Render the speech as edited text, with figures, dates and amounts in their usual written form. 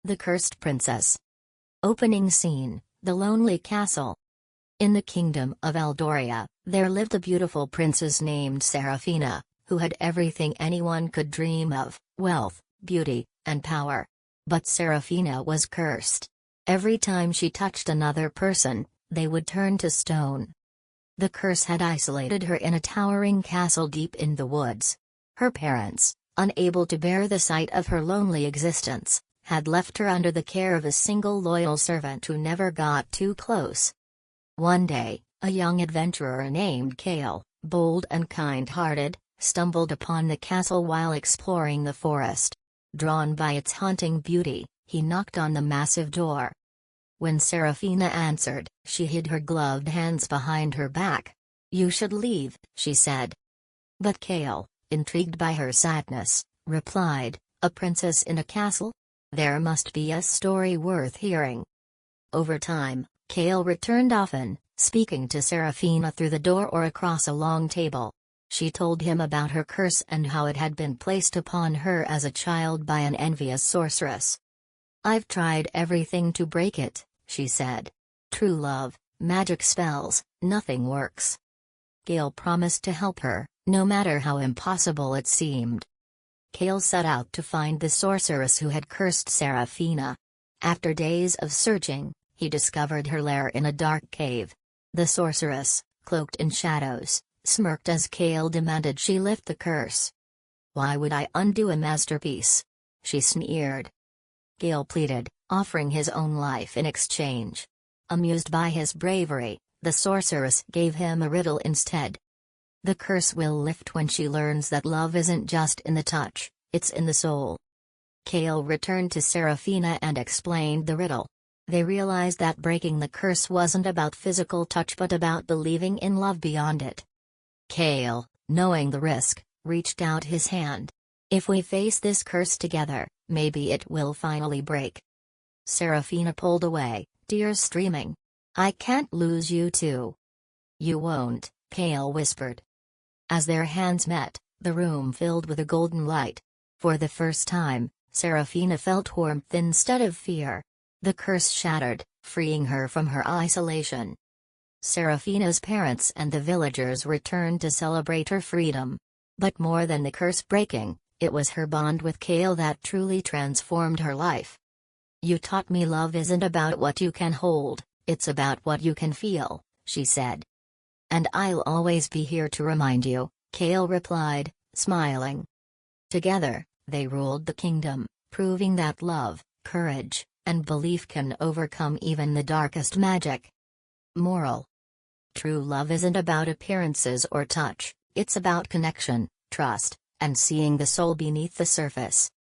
The Cursed Princess. Opening scene, The Lonely Castle. In the kingdom of Eldoria, there lived a beautiful princess named Seraphina, who had everything anyone could dream of: wealth, beauty, and power. But Seraphina was cursed. Every time she touched another person, they would turn to stone. The curse had isolated her in a towering castle deep in the woods. Her parents, unable to bear the sight of her lonely existence, had left her under the care of a single loyal servant who never got too close. One day, a young adventurer named Kale, bold and kind-hearted, stumbled upon the castle while exploring the forest. Drawn by its haunting beauty, he knocked on the massive door. When Seraphina answered, she hid her gloved hands behind her back. "You should leave," she said. But Kale, intrigued by her sadness, replied, "A princess in a castle? There must be a story worth hearing." Over time, Kale returned often, speaking to Seraphina through the door or across a long table. She told him about her curse and how it had been placed upon her as a child by an envious sorceress. "I've tried everything to break it," she said. "True love, magic spells, nothing works." Kale promised to help her, no matter how impossible it seemed. Kale set out to find the sorceress who had cursed Seraphina. After days of searching, he discovered her lair in a dark cave. The sorceress, cloaked in shadows, smirked as Kale demanded she lift the curse. "Why would I undo a masterpiece?" she sneered. Kale pleaded, offering his own life in exchange. Amused by his bravery, the sorceress gave him a riddle instead. "The curse will lift when she learns that love isn't just in the touch, it's in the soul." Kale returned to Seraphina and explained the riddle. They realized that breaking the curse wasn't about physical touch but about believing in love beyond it. Kale, knowing the risk, reached out his hand. "If we face this curse together, maybe it will finally break." Seraphina pulled away, tears streaming. "I can't lose you too." "You won't," Kale whispered. As their hands met, the room filled with a golden light. For the first time, Seraphina felt warmth instead of fear. The curse shattered, freeing her from her isolation. Seraphina's parents and the villagers returned to celebrate her freedom. But more than the curse breaking, it was her bond with Kale that truly transformed her life. "You taught me love isn't about what you can hold, it's about what you can feel," she said. "And I'll always be here to remind you," Kale replied, smiling. Together, they ruled the kingdom, proving that love, courage, and belief can overcome even the darkest magic. Moral: true love isn't about appearances or touch, it's about connection, trust, and seeing the soul beneath the surface.